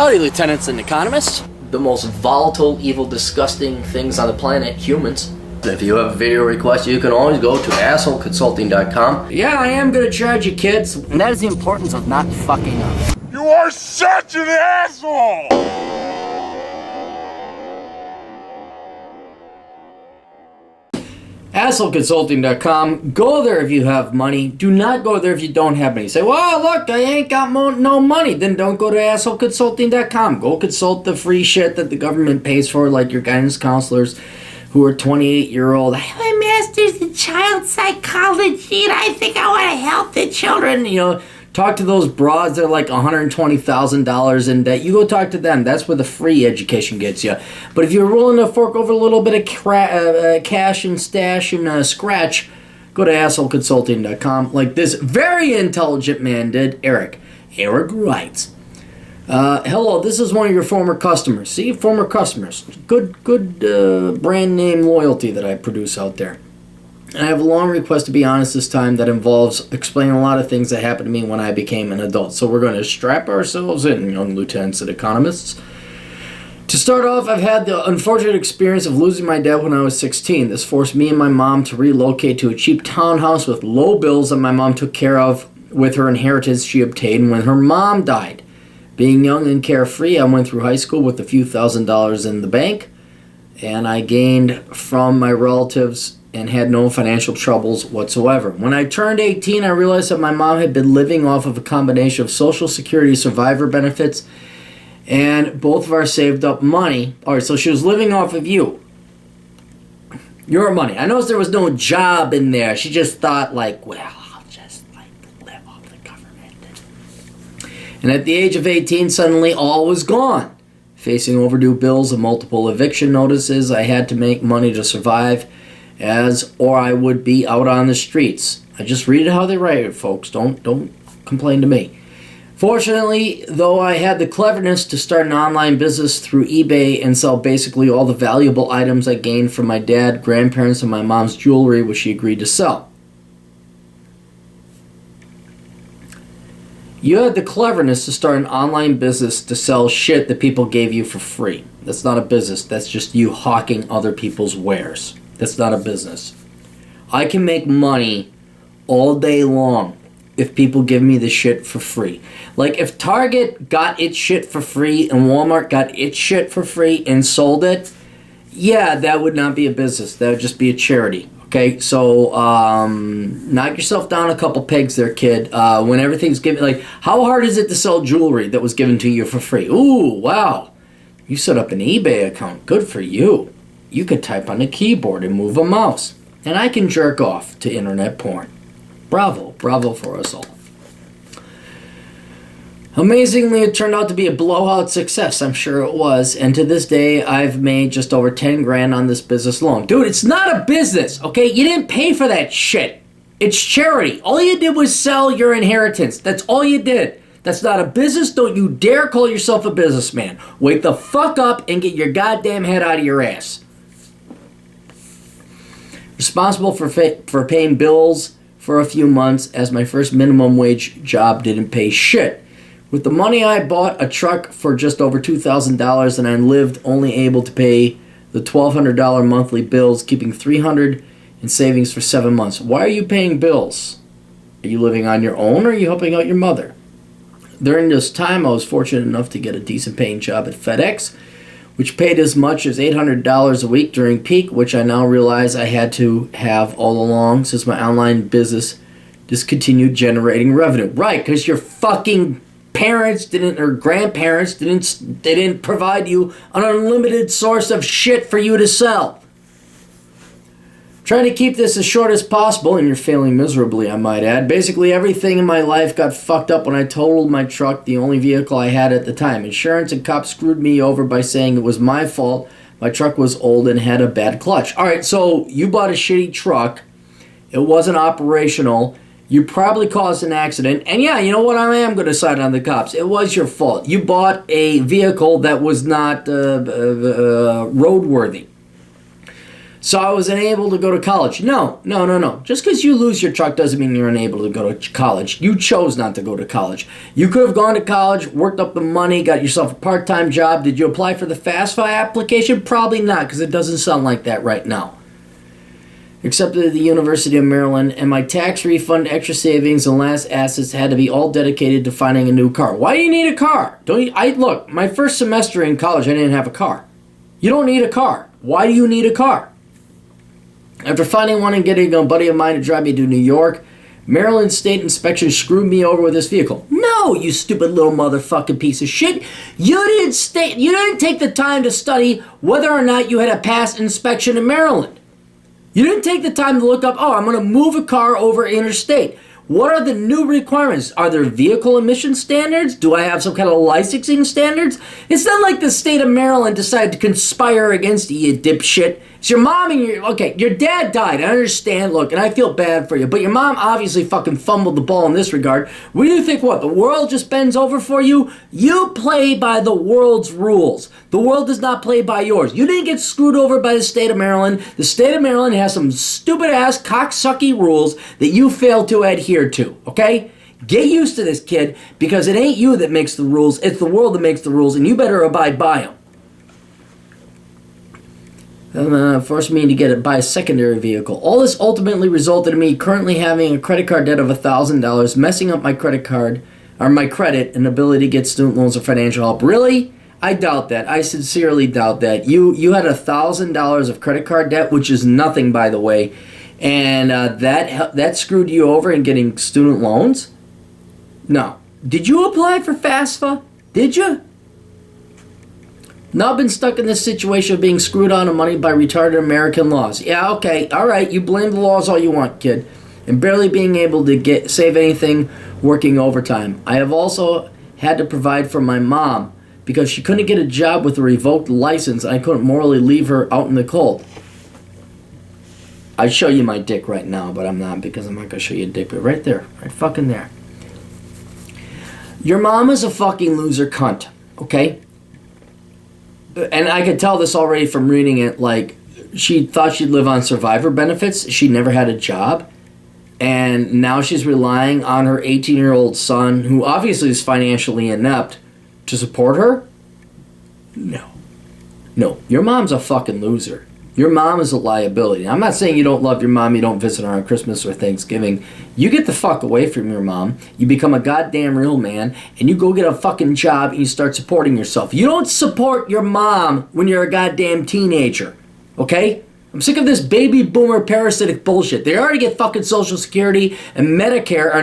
Howdy, lieutenants and economists. The most volatile, evil, disgusting things on the planet, humans. If you have a video request, you can always go to assholeconsulting.com. Yeah, I am gonna charge you, kids. And that is the importance of not fucking up. You are such an asshole! assholeconsulting.com. Go there if you have money. Do not go there if you don't have money. Say, well, look, I ain't got no money. Then don't go to assholeconsulting.com. Go consult the free shit that the government pays for, like your guidance counselors who are 28-year-old. I have a master's in child psychology and I think I want to help the children. You know, talk to those broads that are like $120,000 in debt. You go talk to them. That's where the free education gets you. But if you're willing to fork over a little bit of cash and stash and scratch, go to assholeconsulting.com like this very intelligent man did, Eric. Eric writes, hello, this is one of your former customers. See, former customers. Good brand name loyalty that I produce out there. And I have a long request to be honest this time that involves explaining a lot of things that happened to me when I became an adult. So we're going to strap ourselves in, young lieutenants and economists. To start off, I've had the unfortunate experience of losing my dad when I was 16. This forced me and my mom to relocate to a cheap townhouse with low bills that my mom took care of with her inheritance she obtained when her mom died. Being young and carefree, I went through high school with a few $1,000s in the bank, and I gained from my relatives and had no financial troubles whatsoever. When I turned 18, I realized that my mom had been living off of a combination of Social Security survivor benefits and both of our saved up money. All right, so she was living off of your money. I noticed there was no job in there. She just thought like, well, I'll just like live off the government. And at the age of 18, suddenly all was gone. Facing overdue bills and multiple eviction notices, I had to make money to survive, or I would be out on the streets. I just read it how they write it, folks. Don't complain to me. Fortunately, though, I had the cleverness to start an online business through eBay and sell basically all the valuable items I gained from my dad, grandparents, and my mom's jewelry, which she agreed to sell. You had the cleverness to start an online business to sell shit that people gave you for free. That's not a business. That's just you hawking other people's wares. That's not a business. I can make money all day long if people give me the shit for free. Like if Target got its shit for free and Walmart got its shit for free and sold it, yeah, that would not be a business. That would just be a charity. Okay, so knock yourself down a couple pegs there, kid. When everything's given, like, how hard is it to sell jewelry that was given to you for free? Ooh, wow. You set up an eBay account. Good for you. You could type on a keyboard and move a mouse. And I can jerk off to internet porn. Bravo. Bravo for us all. Amazingly, it turned out to be a blowout success. I'm sure it was. And to this day, I've made just over 10 grand on this business alone. Dude, it's not a business, okay? You didn't pay for that shit. It's charity. All you did was sell your inheritance. That's all you did. That's not a business. Don't you dare call yourself a businessman. Wake the fuck up and get your goddamn head out of your ass. Responsible for paying bills for a few months as my first minimum wage job didn't pay shit. With the money I bought a truck for just over $2,000 and I lived only able to pay the $1,200 monthly bills, keeping $300 in savings for 7 months. Why are you paying bills? Are you living on your own or are you helping out your mother? During this time, I was fortunate enough to get a decent paying job at FedEx, which paid as much as $800 a week during peak, which I now realize I had to have all along since my online business discontinued generating revenue. Right, because your fucking parents didn't, or grandparents didn't provide you an unlimited source of shit for you to sell. Trying to keep this as short as possible, and you're failing miserably, I might add. Basically, everything in my life got fucked up when I totaled my truck, the only vehicle I had at the time. Insurance and cops screwed me over by saying it was my fault. My truck was old and had a bad clutch. All right, so you bought a shitty truck. It wasn't operational. You probably caused an accident. And yeah, you know what? I am going to side on the cops. It was your fault. You bought a vehicle that was not roadworthy. So I was unable to go to college. No. Just because you lose your truck doesn't mean you're unable to go to college. You chose not to go to college. You could have gone to college, worked up the money, got yourself a part-time job. Did you apply for the FAFSA application? Probably not, because it doesn't sound like that right now. Accepted at the University of Maryland, and my tax refund, extra savings, and last assets had to be all dedicated to finding a new car. Why do you need a car? Look, my first semester in college, I didn't have a car. You don't need a car. Why do you need a car? After finding one and getting a buddy of mine to drive me to New York, Maryland State Inspection screwed me over with this vehicle. No, you stupid little motherfucking piece of shit. You didn't take the time to study whether or not you had a past inspection in Maryland. You didn't take the time to look up, I'm going to move a car over interstate. What are the new requirements? Are there vehicle emission standards? Do I have some kind of licensing standards? It's not like the state of Maryland decided to conspire against you, dipshit. It's your mom and your dad died. I understand, look, and I feel bad for you, but your mom obviously fucking fumbled the ball in this regard. We do think what? The world just bends over for you? You play by the world's rules. The world does not play by yours. You didn't get screwed over by the state of Maryland. The state of Maryland has some stupid-ass cocksucky rules that you failed to adhere to, okay? Get used to this, kid, because it ain't you that makes the rules. It's the world that makes the rules, and you better abide by them. Forced me to buy a secondary vehicle. All this ultimately resulted in me currently having a credit card debt of $1,000, messing up my credit card, or my credit, and ability to get student loans or financial help. Really? I doubt that. I sincerely doubt that. You had $1,000 of credit card debt, which is nothing, by the way, and that screwed you over in getting student loans? No. Did you apply for FAFSA? Did you? Now I've been stuck in this situation of being screwed out of money by retarded American laws. Yeah, okay, alright, you blame the laws all you want, kid. And barely being able to save anything working overtime. I have also had to provide for my mom because she couldn't get a job with a revoked license and I couldn't morally leave her out in the cold. I'd show you my dick right now, but I'm not, because I'm not going to show you a dick, but right there, right fucking there. Your mom is a fucking loser cunt, okay? And I could tell this already from reading it, like, she thought she'd live on survivor benefits. She never had a job. And now she's relying on her 18-year-old son, who obviously is financially inept, to support her? No. Your mom's a fucking loser. Your mom is a liability. I'm not saying you don't love your mom, you don't visit her on Christmas or Thanksgiving. You get the fuck away from your mom, you become a goddamn real man, and you go get a fucking job and you start supporting yourself. You don't support your mom when you're a goddamn teenager, okay? I'm sick of this baby boomer parasitic bullshit. They already get fucking Social Security and Medicare,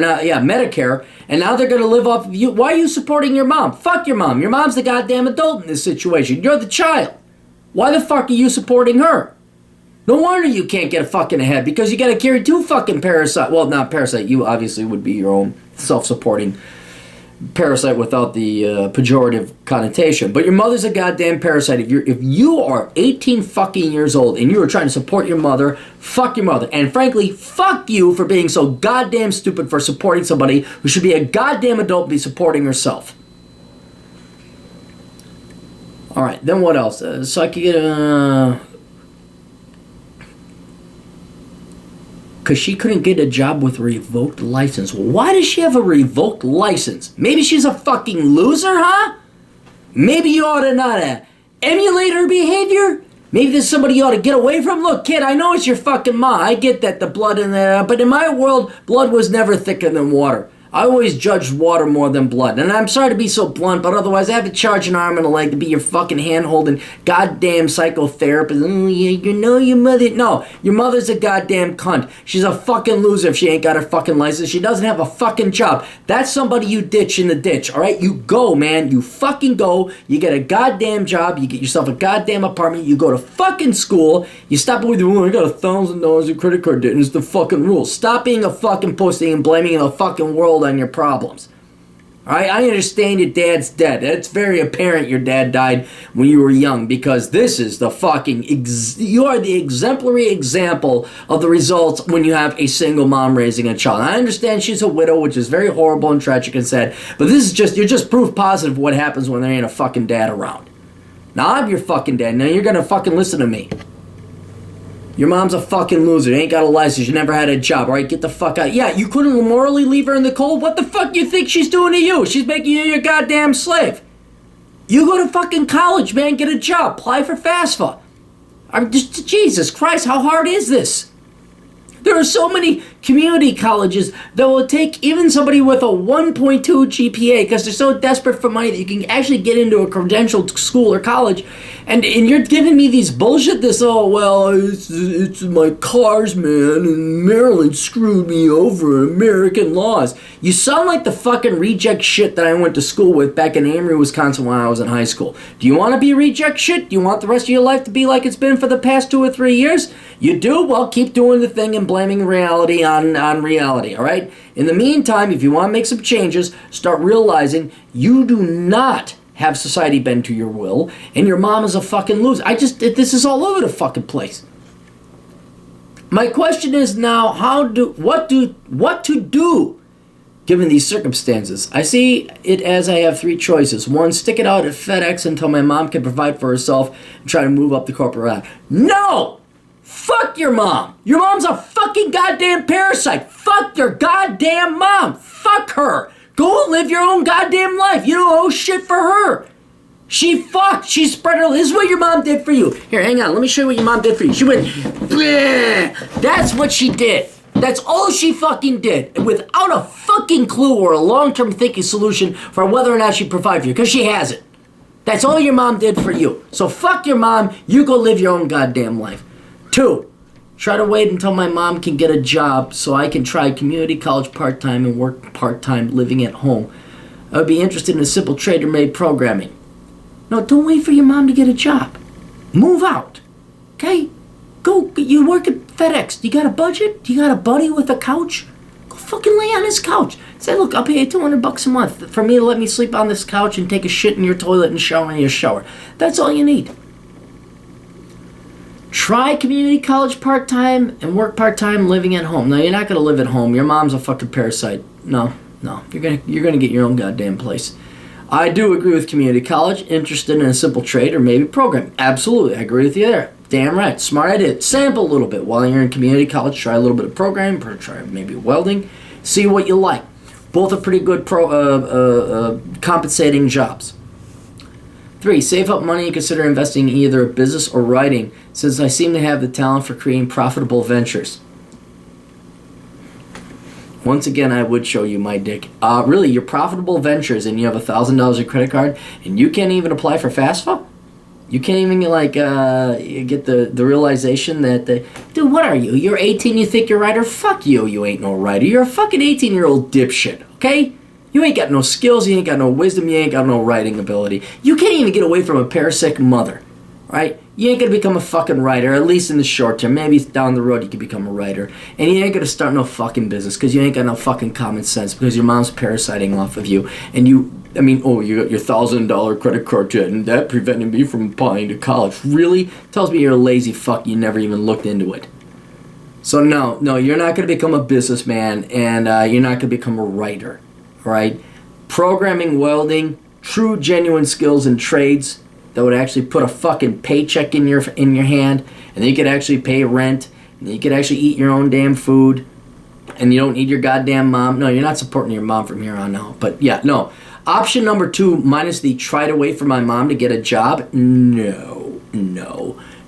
and now they're gonna live off of you. Why are you supporting your mom? Fuck your mom. Your mom's the goddamn adult in this situation. You're the child. Why the fuck are you supporting her? No wonder you can't get a fucking ahead, because you gotta carry two fucking parasite. Well, not parasite. You obviously would be your own self-supporting parasite without the pejorative connotation. But your mother's a goddamn parasite. If you are 18 fucking years old and you are trying to support your mother, fuck your mother. And frankly, fuck you for being so goddamn stupid for supporting somebody who should be a goddamn adult and be supporting herself. Alright, then what else? So I could get because she couldn't get a job with a revoked license. Why does she have a revoked license? Maybe she's a fucking loser, huh? Maybe you ought to not emulate her behavior? Maybe there's somebody you ought to get away from? Look, kid, I know it's your fucking ma. I get that, the blood in there. But in my world, blood was never thicker than water. I always judged water more than blood. And I'm sorry to be so blunt, but otherwise I have to charge an arm and a leg to be your fucking hand-holding goddamn psychotherapist. Oh, yeah, you know your mother. No, your mother's a goddamn cunt. She's a fucking loser if she ain't got her fucking license. She doesn't have a fucking job. That's somebody you ditch in the ditch, alright? You go, man. You fucking go. You get a goddamn job. You get yourself a goddamn apartment. You go to fucking school. You stop with your, I got $1,000 in credit card debt and it's the fucking rule. Stop being a fucking pussy and blaming the fucking world on your problems. Alright, I understand your dad's dead. It's very apparent your dad died when you were young, because this is the fucking you are the exemplary example of the results when you have a single mom raising a child. I understand she's a widow, which is very horrible and tragic and sad, but this is just, you're just proof positive of what happens when there ain't a fucking dad around. Now I'm your fucking dad. Now you're gonna fucking listen to me. Your mom's a fucking loser. You ain't got a license. You never had a job. All right, get the fuck out. Yeah, you couldn't morally leave her in the cold? What the fuck you think she's doing to you? She's making you your goddamn slave. You go to fucking college, man. Get a job. Apply for FAFSA. I'm just, Jesus Christ, how hard is this? There are so many community colleges that will take even somebody with a 1.2 GPA because they're so desperate for money that you can actually get into a credentialed school or college. And you're giving me these bullshit, this, oh, well, it's my cars, man, and Maryland screwed me over, American laws. You sound like the fucking reject shit that I went to school with back in Amory, Wisconsin when I was in high school. Do you want to be reject shit? Do you want the rest of your life to be like it's been for the past 2 or 3 years? You do? Well, keep doing the thing and blaming reality on reality, all right? In the meantime, if you want to make some changes, start realizing you do not have society bend to your will, and your mom is a fucking loser. This is all over the fucking place. My question is now, what to do given these circumstances? I see it as I have 3 choices. 1, stick it out at FedEx until my mom can provide for herself and try to move up the corporate ladder. No! Fuck your mom! Your mom's a fucking goddamn parasite! Fuck your goddamn mom! Fuck her! Go live your own goddamn life. You don't owe shit for her. She fucked. She spread her. This is what your mom did for you. Here, hang on. Let me show you what your mom did for you. She went, bleh. That's what she did. That's all she fucking did. Without a fucking clue or a long-term thinking solution for whether or not she provides for you. Because she hasn't. That's all your mom did for you. So fuck your mom. You go live your own goddamn life. 2, try to wait until my mom can get a job so I can try community college part-time and work part-time living at home. I would be interested in a simple trade or made programming. No, don't wait for your mom to get a job. Move out. Okay? Go, you work at FedEx. You got a budget? You got a buddy with a couch? Go fucking lay on his couch. Say, look, I'll pay you $200 a month for me to let me sleep on this couch and take a shit in your toilet and shower in your shower. That's all you need. Try community college part-time and work part-time living at home. No, you're not going to live at home. Your mom's a fucking parasite. No. You're gonna get your own goddamn place. I do agree with community college. Interested in a simple trade or maybe program. Absolutely. I agree with you there. Damn right. Smart idea. Sample a little bit. While you're in community college, try a little bit of programming. Try maybe welding. See what you like. Both are pretty good compensating jobs. 3, save up money and consider investing in either a business or writing, since I seem to have the talent for creating profitable ventures. Once again, I would show you my dick. Really, your profitable ventures and you have $1,000 of credit card and you can't even apply for FAFSA? You can't even get the realization that, dude, what are you? You're 18, you think you're a writer? Fuck you, you ain't no writer. You're a fucking 18-year-old dipshit, okay? You ain't got no skills, you ain't got no wisdom, you ain't got no writing ability. You can't even get away from a parasitic mother, right? You ain't gonna become a fucking writer, at least in the short term. Maybe down the road you can become a writer. And you ain't gonna start no fucking business because you ain't got no fucking common sense because your mom's parasiting off of you. And you got your $1,000 credit card debt and that prevented me from applying to college. Really? Tells me you're a lazy fuck, you never even looked into it. So no, you're not gonna become a businessman and you're not gonna become a writer. Right? Programming, welding, true genuine skills and trades that would actually put a fucking paycheck in your hand, and then you could actually pay rent, and then you could actually eat your own damn food, and you don't need your goddamn mom. No, you're not supporting your mom from here on out. But yeah, no. Option number 2, minus the try to wait for my mom to get a job. No.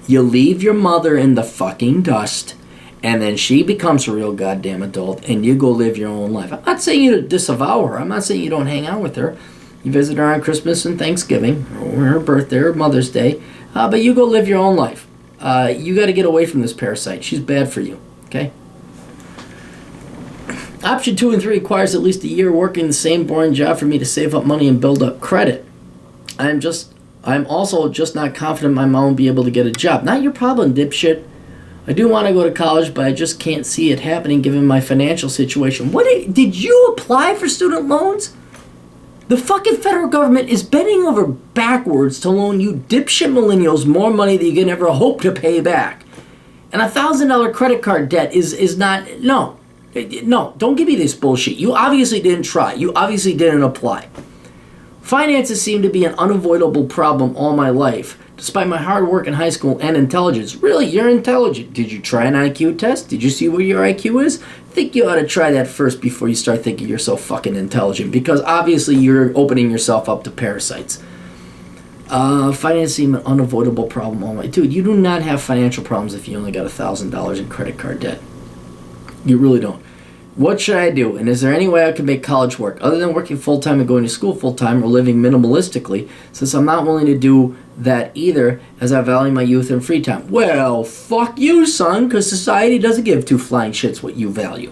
You leave your mother in the fucking dust, and then she becomes a real goddamn adult, and you go live your own life. I'm not saying you disavow her. I'm not saying you don't hang out with her. You visit her on Christmas and Thanksgiving, or her birthday, or Mother's Day, but you go live your own life. You got to get away from this parasite. She's bad for you, okay? Option 2 and 3 requires at least a year working the same boring job for me to save up money and build up credit. I'm also just not confident my mom will be able to get a job. Not your problem, dipshit. I do want to go to college, but I just can't see it happening given my financial situation. Did you apply for student loans? The fucking federal government is bending over backwards to loan you dipshit millennials more money than you can ever hope to pay back. And $1,000 credit card debt is not, no, don't give me this bullshit. You obviously didn't try. You obviously didn't apply. Finances seem to be an unavoidable problem all my life. despite my hard work in high school and intelligence. Really, you're intelligent. Did you try an IQ test? Did you see what your IQ is? I think you ought to try that first before you start thinking you're so fucking intelligent, because obviously you're opening yourself up to parasites. Financing an unavoidable problem. Oh my dude, you do not have financial problems if you only got $1,000 in credit card debt. You really don't. What should I do? And is there any way I could make college work other than working full-time and going to school full-time or living minimalistically, since I'm not willing to do that either, as I value my youth and free time? Well, fuck you, son, because society doesn't give two flying shits what you value.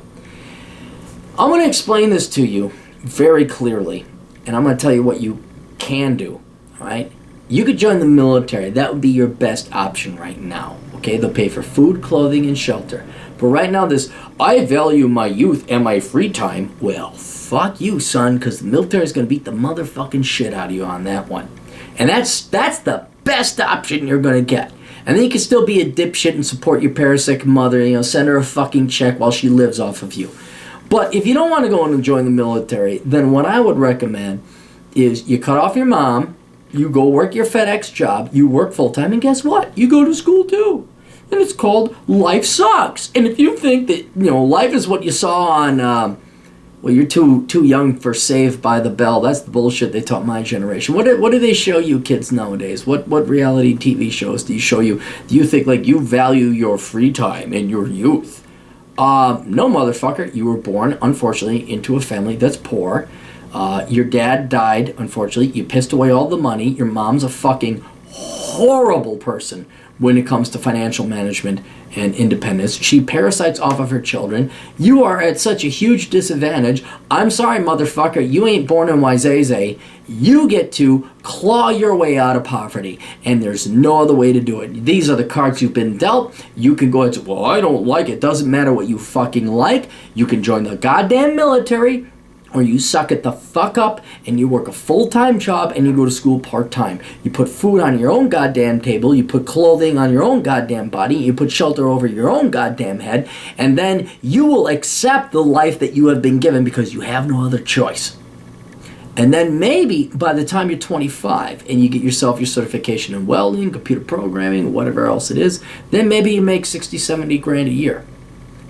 I'm going to explain this to you very clearly, and I'm going to tell you what you can do, all right? You could join the military. That would be your best option right now, okay? They'll pay for food, clothing, and shelter. But right now, this, I value my youth and my free time, well, fuck you, son, because the military is going to beat the motherfucking shit out of you on that one. And that's the best option you're going to get. And then you can still be a dipshit and support your parasitic mother, send her a fucking check while she lives off of you. But if you don't want to go and join the military, then what I would recommend is you cut off your mom, you go work your FedEx job, you work full-time, and guess what? You go to school too. And it's called Life Sucks. And if you think that, life is what you saw on, well, you're too young for Saved by the Bell. That's the bullshit they taught my generation. What do they show you kids nowadays? What reality TV shows do you show you? Do you think, like, you value your free time and your youth? No, motherfucker. You were born, unfortunately, into a family that's poor. Your dad died, unfortunately. You pissed away all the money. Your mom's a fucking horrible person when it comes to financial management and independence. She parasites off of her children. You are at such a huge disadvantage. I'm sorry, motherfucker, you ain't born in Wazeze. You get to claw your way out of poverty, and there's no other way to do it. These are the cards you've been dealt. You can go and say, well, I don't like it. Doesn't matter what you fucking like. You can join the goddamn military, or you suck it the fuck up and you work a full-time job and you go to school part-time. You put food on your own goddamn table, you put clothing on your own goddamn body, you put shelter over your own goddamn head, and then you will accept the life that you have been given because you have no other choice. And then maybe by the time you're 25 and you get yourself your certification in welding, computer programming, whatever else it is, then maybe you make 60, 70 grand a year.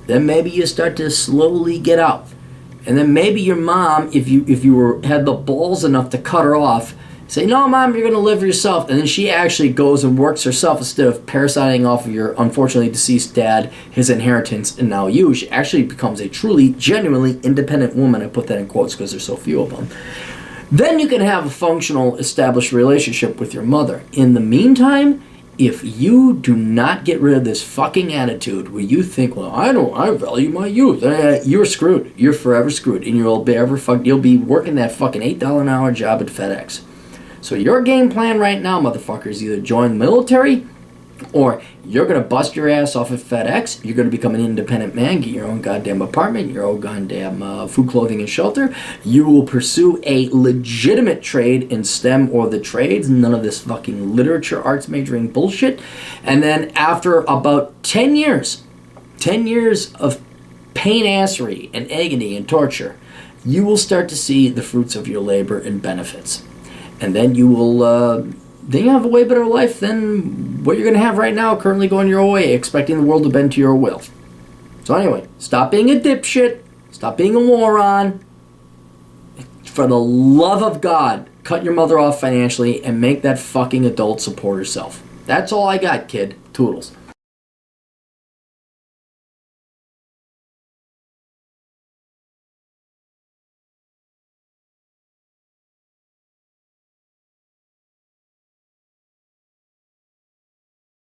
Then maybe you start to slowly get out. And then maybe your mom, if you had the balls enough to cut her off, say, no, Mom, you're going to live for yourself. And then she actually goes and works herself instead of parasiting off of your unfortunately deceased dad, his inheritance, and now you. She actually becomes a truly, genuinely independent woman. I put that in quotes because there's so few of them. Then you can have a functional, established relationship with your mother. In the meantime, if you do not get rid of this fucking attitude where you think, well, I value my youth, you're screwed. You're forever screwed, and you'll be working that fucking $8 an hour job at FedEx. So your game plan right now, motherfucker, is either join the military, or you're going to bust your ass off at FedEx, you're going to become an independent man, get your own goddamn apartment, your own goddamn food, clothing, and shelter. You will pursue a legitimate trade in STEM or the trades, none of this fucking literature, arts majoring bullshit. And then after about 10 years of pain-assery and agony and torture, you will start to see the fruits of your labor and benefits. And then you will... then you have a way better life than what you're going to have right now, currently going your way, expecting the world to bend to your will. So anyway, stop being a dipshit. Stop being a moron. For the love of God, cut your mother off financially and make that fucking adult support herself. That's all I got, kid. Toodles.